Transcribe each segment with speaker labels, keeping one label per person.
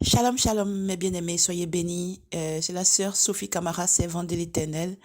Speaker 1: Shalom, shalom, mes bien-aimés, soyez bénis. C'est la sœur Sophie Camara, servante de l'Éternel.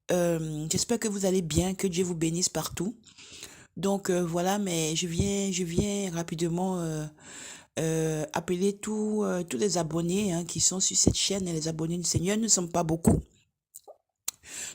Speaker 1: J'espère que vous allez bien, que Dieu vous bénisse partout. Donc voilà, mais je viens rapidement appeler tous les abonnés qui sont sur cette chaîne et les abonnés du Seigneur. Nous ne sommes pas beaucoup.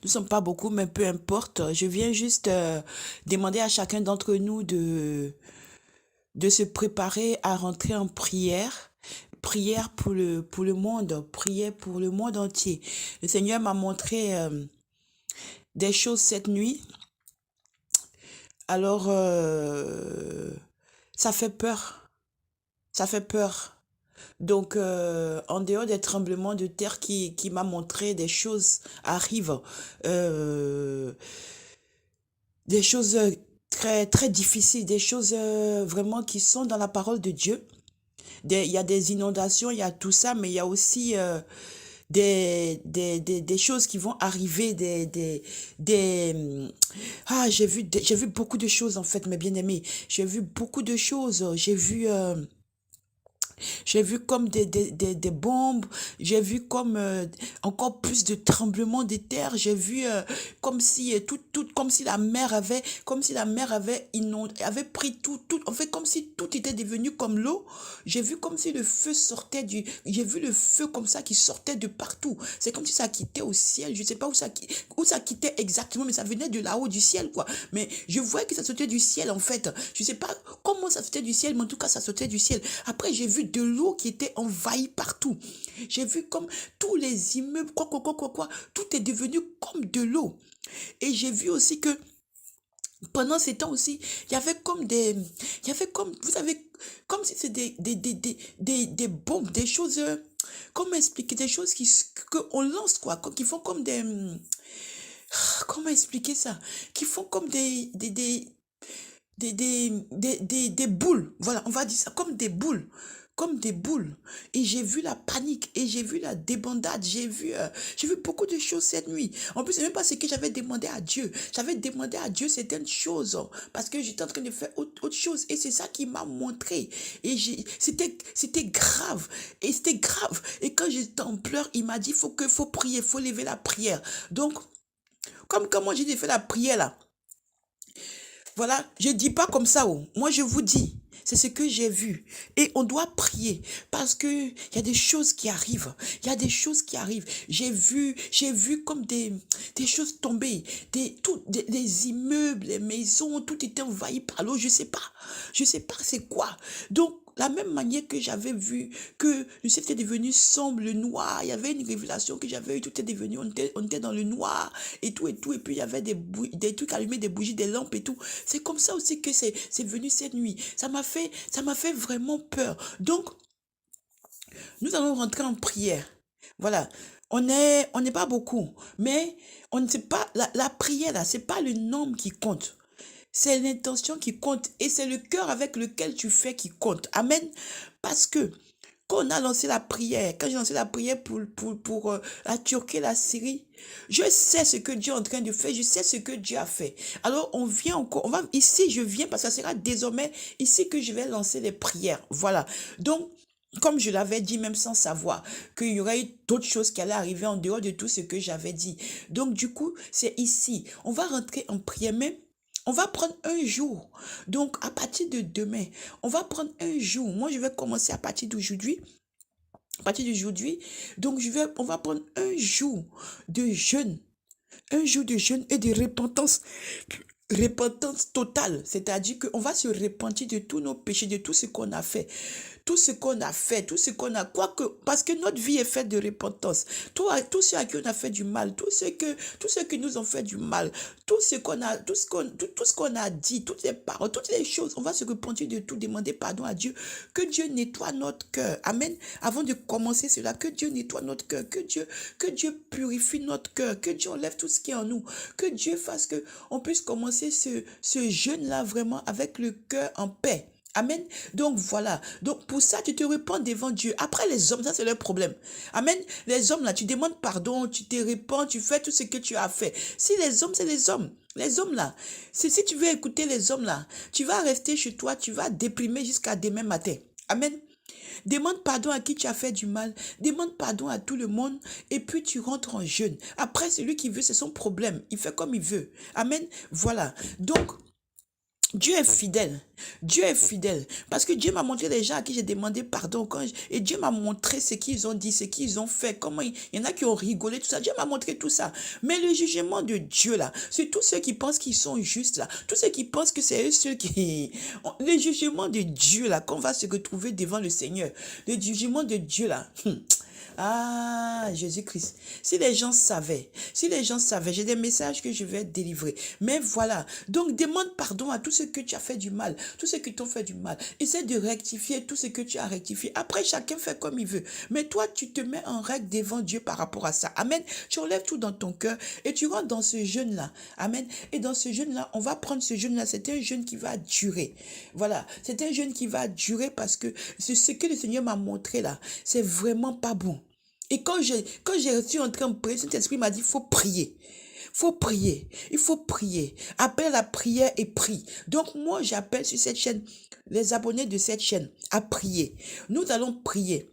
Speaker 1: Nous ne sommes pas beaucoup, mais peu importe. Je viens juste demander à chacun d'entre nous de se préparer à rentrer en prière. Prière pour le monde, prière pour le monde entier. Le Seigneur m'a montré des choses cette nuit. Alors, ça fait peur. Ça fait peur. Donc, en dehors des tremblements de terre qui m'a montré des choses arrivent, euh, des choses très, très difficiles, des choses vraiment qui sont dans la parole de Dieu. Il y a des inondations, il y a tout ça, mais il y a aussi des choses qui vont arriver, j'ai vu beaucoup de choses en fait, mes bien-aimés. J'ai vu beaucoup de choses. J'ai vu comme des bombes, j'ai vu comme encore plus de tremblements de terre, j'ai vu comme si comme si la mer avait, avait pris tout, en fait comme si tout était devenu comme l'eau. J'ai vu comme si le feu sortait j'ai vu le feu comme ça qui sortait de partout. C'est comme si ça quittait au ciel, je sais pas où ça quittait exactement, mais ça venait de là-haut du ciel quoi. Mais je voyais que ça sortait du ciel en fait. Je sais pas comment ça sortait du ciel, mais en tout cas ça sortait du ciel. Après j'ai vu de l'eau qui était envahie partout. J'ai vu comme tous les immeubles, quoi, tout est devenu comme de l'eau. Et j'ai vu aussi que pendant ces temps aussi, il y avait comme, vous savez, comme si c'est des bombes, des choses, comment expliquer, des choses qu'on lance, quoi, qui font comme comment expliquer ça? Qui font comme des boules. Voilà, on va dire ça comme des boules. Comme des boules. Et j'ai vu la panique et j'ai vu la débandade. J'ai vu beaucoup de choses cette nuit. En plus, c'est même pas ce que j'avais demandé à Dieu. J'avais demandé à Dieu certaines choses parce que j'étais en train de faire autre chose. Et c'est ça qui m'a montré. Et c'était grave. Et c'était grave. Et quand j'étais en pleurs, il m'a dit, faut prier, faut lever la prière. Donc, comme quand moi j'ai fait la prière là, voilà, je dis pas comme ça, oh. Moi, je vous dis, c'est ce que j'ai vu. Et on doit prier parce que il y a des choses qui arrivent. Il y a des choses qui arrivent. J'ai vu comme des choses tomber. Les immeubles, les maisons, tout était envahi par l'eau. Je sais pas c'est quoi. Donc, la même manière que j'avais vu que le ciel était devenu sombre, le noir, il y avait une révélation que j'avais eue, tout est devenu, on était dans le noir et tout, et puis il y avait des trucs allumés, des bougies, des lampes et tout. C'est comme ça aussi que c'est venu cette nuit. Ça m'a fait vraiment peur. Donc, nous allons rentrer en prière. Voilà. On n'est pas beaucoup, mais on ne sait pas, la prière là, c'est pas le nombre qui compte. C'est l'intention qui compte et c'est le cœur avec lequel tu fais qui compte. Amen. Parce que quand on a lancé la prière, quand j'ai lancé la prière pour la Turquie et la Syrie, je sais ce que Dieu est en train de faire, je sais ce que Dieu a fait. Alors on vient encore, ici je viens parce que ça sera désormais ici que je vais lancer les prières. Voilà. Donc, comme je l'avais dit, même sans savoir, qu'il y aurait eu d'autres choses qui allaient arriver en dehors de tout ce que j'avais dit. Donc, du coup, c'est ici. On va rentrer en prière, mais on va prendre un jour. Donc, à partir de demain, on va prendre un jour. Moi, je vais commencer à partir d'aujourd'hui. À partir d'aujourd'hui, donc on va prendre un jour de jeûne, un jour de jeûne et de repentance. Repentance totale, c'est-à-dire qu'on va se repentir de tous nos péchés, de tout ce qu'on a fait, tout ce qu'on a fait, tout ce qu'on a, quoique, parce que notre vie est faite de repentance. Tous ceux à qui on a fait du mal, tous ceux qui nous ont fait du mal, tout ce qu'on a, tout ce qu'on a dit, toutes les paroles, toutes les choses, on va se repentir de tout, demander pardon à Dieu, que Dieu nettoie notre cœur. Amen. Avant de commencer cela, que Dieu nettoie notre cœur, que Dieu purifie notre cœur, que Dieu enlève tout ce qui est en nous, que Dieu fasse que on puisse commencer ce jeûne-là vraiment avec le cœur en paix. Amen. Donc voilà. Donc pour ça, tu te repens devant Dieu. Après les hommes, ça c'est leur problème. Amen. Les hommes là, tu demandes pardon, tu te repens, tu fais tout ce que tu as fait. Si les hommes, c'est les hommes. Les hommes là, si tu veux écouter les hommes là, tu vas rester chez toi, tu vas déprimer jusqu'à demain matin. Amen. Demande pardon à qui tu as fait du mal. Demande pardon à tout le monde. Et puis tu rentres en jeûne. Après, celui qui veut, c'est son problème. Il fait comme il veut. Amen. Voilà. Donc, Dieu est fidèle. Dieu est fidèle. Parce que Dieu m'a montré les gens à qui j'ai demandé pardon. Et Dieu m'a montré ce qu'ils ont dit, ce qu'ils ont fait, comment il y en a qui ont rigolé, tout ça. Dieu m'a montré tout ça. Mais le jugement de Dieu, là, c'est tous ceux qui pensent qu'ils sont justes, là. Tous ceux qui pensent que c'est eux ceux qui... Le jugement de Dieu, là, qu'on va se retrouver devant le Seigneur. Le jugement de Dieu, là... Ah, Jésus-Christ. Si les gens savaient, j'ai des messages que je vais délivrer. Mais voilà. Donc, demande pardon à tous ceux que tu as fait du mal, tous ceux qui t'ont fait du mal. Essaie de rectifier tout ce que tu as rectifié. Après, chacun fait comme il veut. Mais toi, tu te mets en règle devant Dieu par rapport à ça. Amen. Tu enlèves tout dans ton cœur et tu rentres dans ce jeûne-là. Amen. Et dans ce jeûne-là, on va prendre ce jeûne-là. C'est un jeûne qui va durer. Voilà. C'est un jeûne qui va durer parce que ce que le Seigneur m'a montré là, c'est vraiment pas bon. Et quand j'ai suis entré en prière, Saint-Esprit m'a dit, il faut prier. Faut prier. Il faut prier. Appelle la prière et prie. Donc, moi, j'appelle sur cette chaîne, les abonnés de cette chaîne, à prier. Nous allons prier.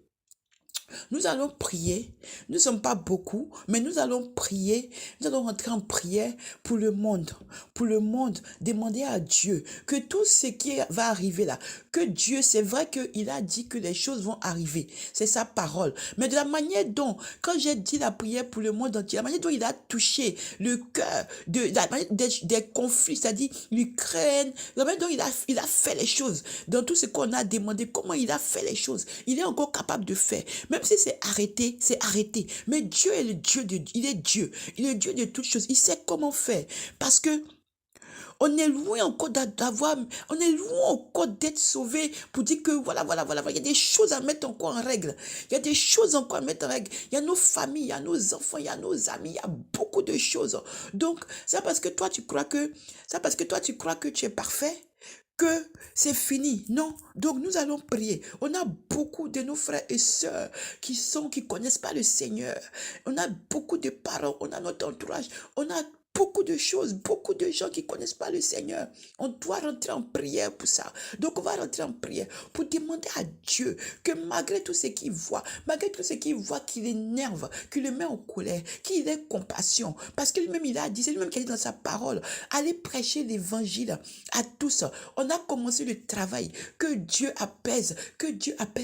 Speaker 1: Nous allons prier. Nous ne sommes pas beaucoup, mais nous allons prier. Nous allons rentrer en prière pour le monde. Pour le monde, demander à Dieu que tout ce qui va arriver là, que Dieu, c'est vrai qu'il a dit que les choses vont arriver. C'est sa parole. Mais de la manière dont, quand j'ai dit la prière pour le monde entier, la manière dont il a touché le cœur des conflits, c'est-à-dire l'Ukraine, la manière dont il a fait les choses, dans tout ce qu'on a demandé, comment il a fait les choses, il est encore capable de faire. Même si c'est arrêté, c'est arrêté. Mais Dieu est le Dieu il est Dieu. Il est Dieu de toutes choses. Il sait comment faire. Parce que on est loin encore on est loin encore d'être sauvé pour dire que voilà. Il y a des choses à mettre encore en règle. Il y a des choses encore à mettre en règle. Il y a nos familles, il y a nos enfants, il y a nos amis, il y a beaucoup de choses. Donc, c'est parce que toi, tu crois que tu es parfait, que c'est fini. Non. Donc, nous allons prier. On a beaucoup de nos frères et sœurs qui connaissent pas le Seigneur. On a beaucoup de parents, on a notre entourage, on a beaucoup de choses, beaucoup de gens qui connaissent pas le Seigneur. On doit rentrer en prière pour ça. Donc, on va rentrer en prière pour demander à Dieu que malgré tout ce qu'il voit, qu'il énerve, qu'il le met en colère, qu'il ait compassion. Parce que lui-même, c'est lui-même qui a dit dans sa parole, allez prêcher l'évangile à tous. On a commencé le travail, que Dieu apaise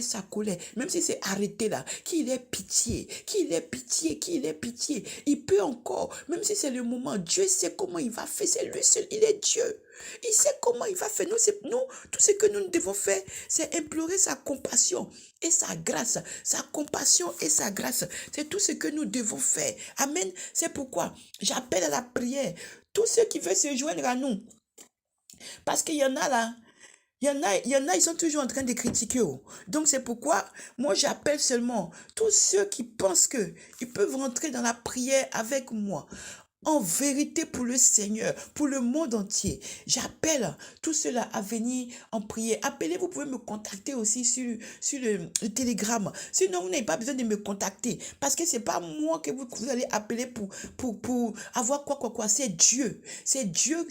Speaker 1: sa colère, même si c'est arrêté là, qu'il ait pitié. Il peut encore, même si c'est le moment, Dieu sait comment il va faire, c'est lui seul, il est Dieu. Il sait comment il va faire. Nous, tout ce que nous devons faire, c'est implorer sa compassion et sa grâce. Sa compassion et sa grâce. C'est tout ce que nous devons faire. Amen. C'est pourquoi j'appelle à la prière tous ceux qui veulent se joindre à nous. Parce qu'il y en a là, ils sont toujours en train de critiquer. Donc c'est pourquoi moi j'appelle seulement tous ceux qui pensent qu'ils peuvent rentrer dans la prière avec moi. En vérité pour le Seigneur, pour le monde entier. J'appelle tout cela à venir en prière. Appelez, vous pouvez me contacter aussi sur le Telegram. Sinon, vous n'avez pas besoin de me contacter. Parce que c'est pas moi que vous allez appeler pour avoir quoi. C'est Dieu. C'est Dieu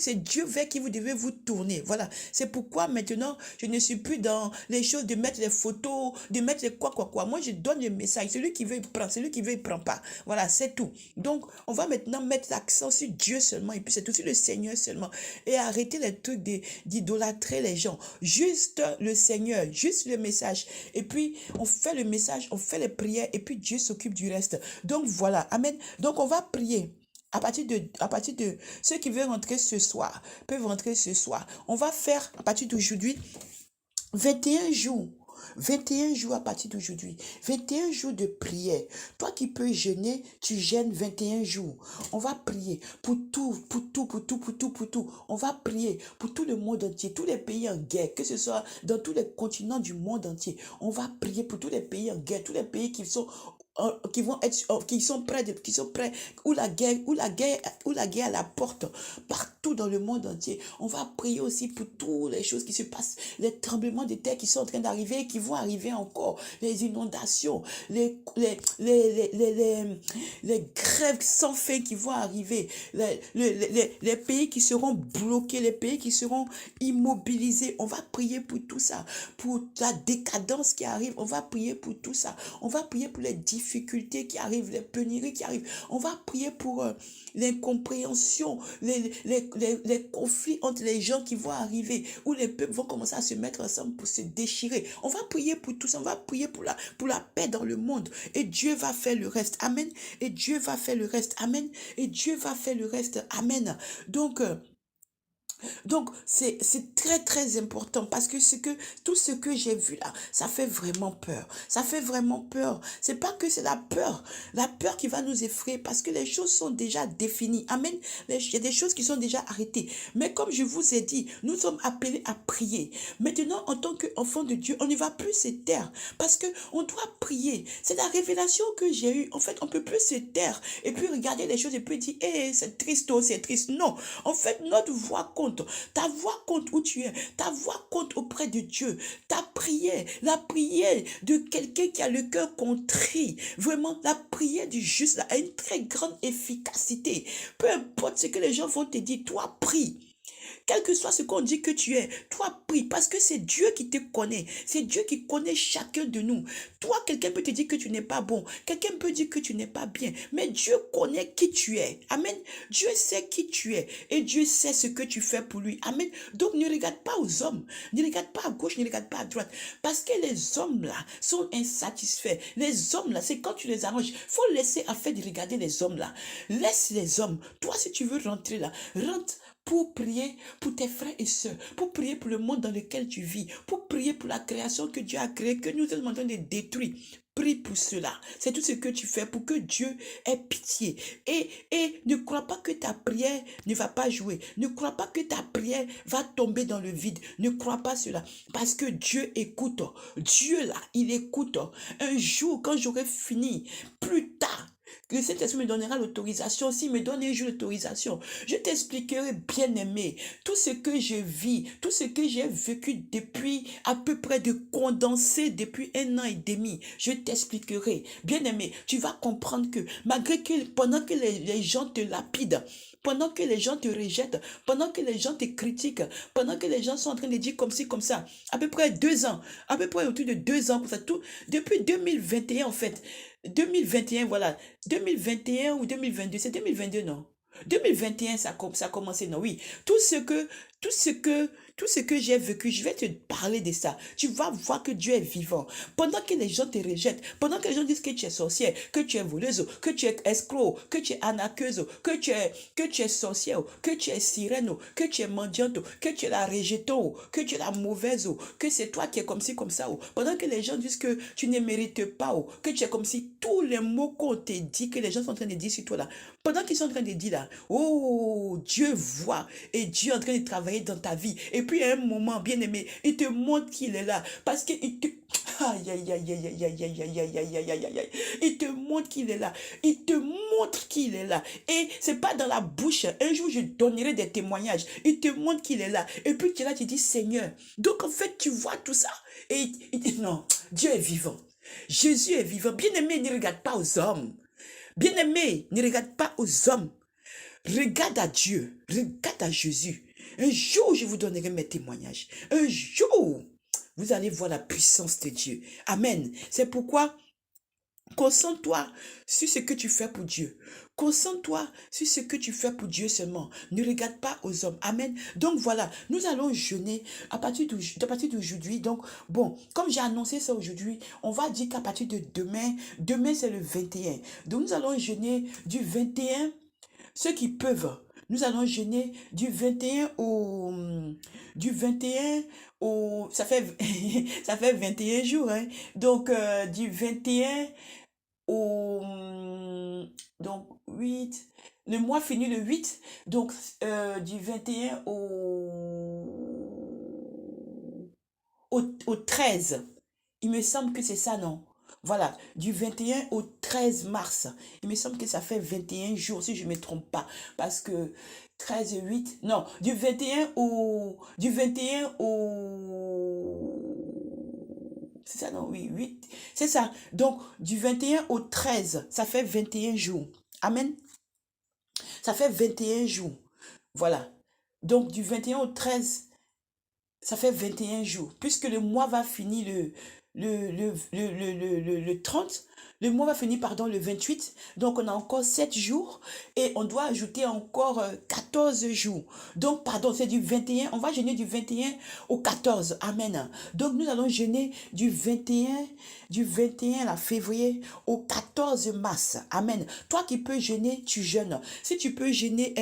Speaker 1: vers qui vous devez vous tourner. Voilà. C'est pourquoi maintenant, je ne suis plus dans les choses de mettre les photos, de mettre les quoi. Moi, je donne le message. Celui qui veut, il prend. Celui qui veut, il prend pas. Voilà, c'est tout. Donc, on va maintenant mettre l'accent sur Dieu seulement et puis c'est aussi le Seigneur seulement et arrêter les trucs d'idolâtrer les gens, juste le Seigneur, juste le message et puis on fait le message, on fait les prières et puis Dieu s'occupe du reste. Donc voilà, amen. Donc on va prier. À partir de ceux qui veulent rentrer ce soir, peuvent rentrer ce soir. On va faire à partir d'aujourd'hui 21 jours. 21 jours à partir d'aujourd'hui. 21 jours de prière. Toi qui peux jeûner, tu jeûnes 21 jours. On va prier pour tout. On va prier pour tout le monde entier, tous les pays en guerre, que ce soit dans tous les continents du monde entier. On va prier pour tous les pays en guerre, tous les pays qui sont qui vont être, qui sont prêts, où la guerre à la porte, partout dans le monde entier. On va prier aussi pour toutes les choses qui se passent, les tremblements de terre qui sont en train d'arriver, qui vont arriver encore, les inondations, les grèves sans fin qui vont arriver, les pays qui seront bloqués, les pays qui seront immobilisés. On va prier pour tout ça, pour la décadence qui arrive. On va prier pour tout ça. On va prier pour les difficultés qui arrivent, les pénuries qui arrivent. On va prier pour l'incompréhension, les conflits entre les gens qui vont arriver, où les peuples vont commencer à se mettre ensemble pour se déchirer. On va prier pour tout ça. On va prier pour la paix dans le monde. Et Dieu va faire le reste. Amen. Et Dieu va faire le reste. Amen. Et Dieu va faire le reste. Amen. Donc, c'est très, très important parce que, tout ce que j'ai vu là, ça fait vraiment peur. Ça fait vraiment peur. C'est pas que c'est la peur qui va nous effrayer parce que les choses sont déjà définies. Amen. Il y a des choses qui sont déjà arrêtées. Mais comme je vous ai dit, nous sommes appelés à prier. Maintenant, en tant qu'enfant de Dieu, on ne va plus se taire parce que on doit prier. C'est la révélation que j'ai eue. En fait, on peut plus se taire et puis regarder les choses et puis dire, c'est triste, oh, c'est triste. Non. En fait, notre voix compte. Ta voix compte où tu es. Ta voix compte auprès de Dieu. Ta prière, la prière de quelqu'un qui a le cœur contrit. Vraiment, la prière du juste là, a une très grande efficacité. Peu importe ce que les gens vont te dire, toi prie. Quel que soit ce qu'on dit que tu es, toi prie parce que c'est Dieu qui te connaît. C'est Dieu qui connaît chacun de nous. Toi, quelqu'un peut te dire que tu n'es pas bon. Quelqu'un peut dire que tu n'es pas bien. Mais Dieu connaît qui tu es. Amen. Dieu sait qui tu es. Et Dieu sait ce que tu fais pour lui. Amen. Donc ne regarde pas aux hommes. Ne regarde pas à gauche, ne regarde pas à droite. Parce que les hommes là sont insatisfaits. Les hommes là, c'est quand tu les arranges. Il faut laisser afin de regarder les hommes là. Laisse les hommes. Toi, si tu veux rentrer là, rentre pour prier pour tes frères et sœurs, pour prier pour le monde dans lequel tu vis, pour prier pour la création que Dieu a créée, que nous sommes en train de détruire. Prie pour cela. C'est tout ce que tu fais pour que Dieu ait pitié. Et ne crois pas que ta prière ne va pas jouer. Ne crois pas que ta prière va tomber dans le vide. Ne crois pas cela. Parce que Dieu écoute. Dieu là, il écoute. Un jour, quand j'aurai fini, plus tard, le Saint-Esprit me donnera l'autorisation. S'il me donne un jour l'autorisation, je t'expliquerai, bien-aimé, tout ce que je vis, tout ce que j'ai vécu depuis à peu près de condensé depuis 1 an et demi. Je t'expliquerai. Bien-aimé, tu vas comprendre que malgré que pendant que les gens te lapident, pendant que les gens te rejettent, pendant que les gens te critiquent, pendant que les gens sont en train de dire comme ci, comme ça, à peu près 2 ans, à peu près autour de 2 ans, comme ça, tout, depuis 2021 en fait, 2021, voilà. 2021 ou 2022, c'est 2022, non? 2021, ça a commencé, non? Oui. Tout ce que, tout ce que j'ai vécu, je vais te parler de ça. Tu vas voir que Dieu est vivant. Pendant que les gens te rejettent, pendant que les gens disent que tu es sorcière, que tu es voleuse, que tu es escroc, que tu es arnaqueuse, que tu es sorcière, que tu es sirène, que tu es mendiante, que tu es la rejeton, que tu es la mauvaise, que c'est toi qui es comme ci, comme ça. Pendant que les gens disent que tu ne mérites pas, que tu es comme si tous les mots qu'on te dit, que les gens sont en train de dire sur toi là, pendant qu'ils sont en train de dire là, oh, Dieu voit et Dieu est en train de travailler dans ta vie. Et puis à un moment, bien aimé, il te montre qu'il est là. Parce qu'il te... Aïe, aïe, aïe, aïe, aïe, aïe, aïe, aïe, aïe, aïe, aïe, aïe, aïe, aïe. Il te montre qu'il est là. Il te montre qu'il est là. Et c'est pas dans la bouche. Un jour, je donnerai des témoignages. Il te montre qu'il est là. Et puis tu es là, tu dis, Seigneur. Donc en fait, tu vois tout ça. Et il dit, non, Dieu est vivant. Jésus est vivant. Bien-aimé, ne regarde pas aux hommes. Bien-aimé, ne regarde pas aux hommes. Regarde à Dieu. Regarde à Jésus. Un jour, je vous donnerai mes témoignages. Un jour, vous allez voir la puissance de Dieu. Amen. C'est pourquoi concentre-toi sur ce que tu fais pour Dieu. Concentre-toi sur ce que tu fais pour Dieu seulement. Ne regarde pas aux hommes. Amen. Donc voilà, nous allons jeûner à partir d'aujourd'hui. Donc bon, comme j'ai annoncé ça aujourd'hui, on va dire qu'à partir de demain c'est le 21. Donc nous allons jeûner du 21, ceux qui peuvent. Nous allons jeûner du 21 au... Du 21 au... Ça fait, ça fait 21 jours. Hein. Donc du 21 au... Donc 8... Le mois finit le 8. Donc du 21 au 13. Il me semble que c'est ça, non? Voilà, du 21 au 13 mars. Il me semble que ça fait 21 jours, si je ne me trompe pas. Parce que 13 et 8, non, c'est ça, non, oui, 8, c'est ça. Donc, du 21 au 13, ça fait 21 jours. Amen. Ça fait 21 jours. Voilà. Donc, du 21 au 13, ça fait 21 jours. Puisque le mois va finir le 30, le mois va finir, pardon, le 28. Donc, on a encore 7 jours et on doit ajouter encore 14 jours. Donc, pardon, c'est du 21. On va jeûner du 21 au 14. Amen. Donc, nous allons jeûner du 21 là, février au 14 mars. Amen. Toi qui peux jeûner, tu jeûnes. Si tu peux jeûner,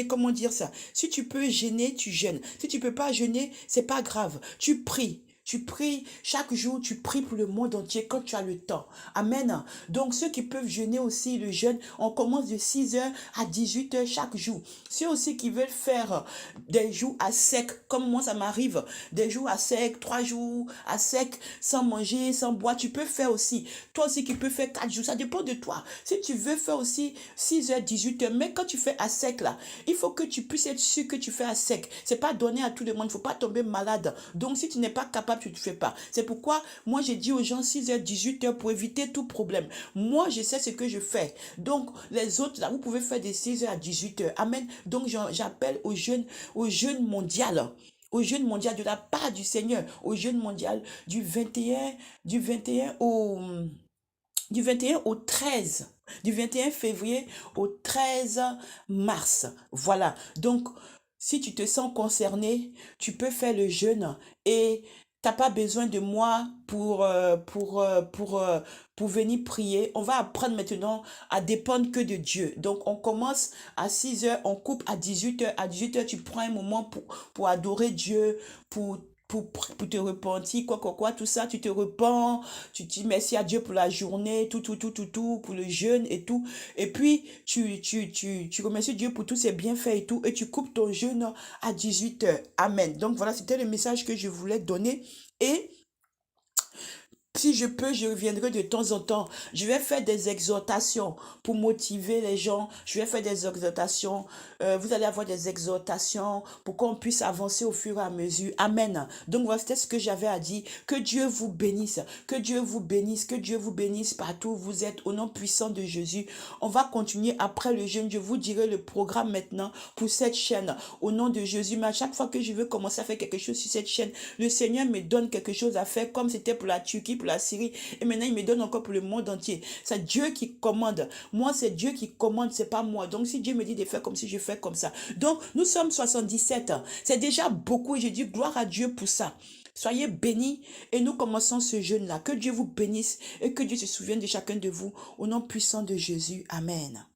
Speaker 1: comment dire ça? Si tu peux jeûner, tu jeûnes. Si tu peux pas jeûner, c'est pas grave. Tu pries. Tu pries chaque jour, tu pries pour le monde entier quand tu as le temps. Amen. Donc ceux qui peuvent jeûner aussi, le jeûne, on commence de 6 heures à 18 heures chaque jour. Ceux aussi qui veulent faire des jours à sec, comme moi ça m'arrive, des jours à sec, 3 jours à sec, sans manger, sans boire, tu peux faire aussi. Toi aussi qui peux faire 4 jours, ça dépend de toi. Si tu veux faire aussi 6 heures, 18 heures, mais quand tu fais à sec là, il faut que tu puisses être sûr que tu fais à sec. C'est pas donné à tout le monde, il faut pas tomber malade. Donc si tu n'es pas capable, tu ne fais pas. C'est pourquoi moi j'ai dit aux gens 6 heures, 18 heures pour éviter tout problème. Moi je sais ce que je fais. Donc les autres là, vous pouvez faire des 6 heures à 18 heures. Amen. Donc j'appelle au jeûne mondial. Au jeûne mondial de la part du Seigneur, au jeûne mondial du 21 au 13, du 21 février au 13 mars. Voilà. Donc, si tu te sens concerné, tu peux faire le jeûne et t'as pas besoin de moi pour venir prier. On va apprendre maintenant à dépendre que de Dieu. Donc, on commence à 6 heures, on coupe à 18 heures. À 18 heures, tu prends un moment pour adorer Dieu, pour te repentir, quoi, tout ça, tu te repens, tu dis merci à Dieu pour la journée, tout, pour le jeûne et tout. Et puis, tu remercies Dieu pour tous ses bienfaits et tout, et tu coupes ton jeûne à 18 heures. Amen. Donc voilà, c'était le message que je voulais donner. Et si je peux, je reviendrai de temps en temps. Je vais faire des exhortations pour motiver les gens. Je vais faire des exhortations. Vous allez avoir des exhortations pour qu'on puisse avancer au fur et à mesure. Amen. Donc voilà, c'était ce que j'avais à dire. Que Dieu vous bénisse. Que Dieu vous bénisse. Que Dieu vous bénisse partout où vous êtes. Au nom puissant de Jésus. On va continuer après le jeûne. Je vous dirai le programme maintenant pour cette chaîne. Au nom de Jésus. Mais à chaque fois que je veux commencer à faire quelque chose sur cette chaîne, le Seigneur me donne quelque chose à faire, comme c'était pour la Turquie, pour la Syrie, et maintenant il me donne encore pour le monde entier. C'est Dieu qui commande. Moi, c'est Dieu qui commande, c'est pas moi. Donc si Dieu me dit de faire comme si, je fais comme ça. Donc nous sommes 77. C'est déjà beaucoup et je dis gloire à Dieu pour ça. Soyez bénis et nous commençons ce jeûne-là. Que Dieu vous bénisse et que Dieu se souvienne de chacun de vous. Au nom puissant de Jésus. Amen.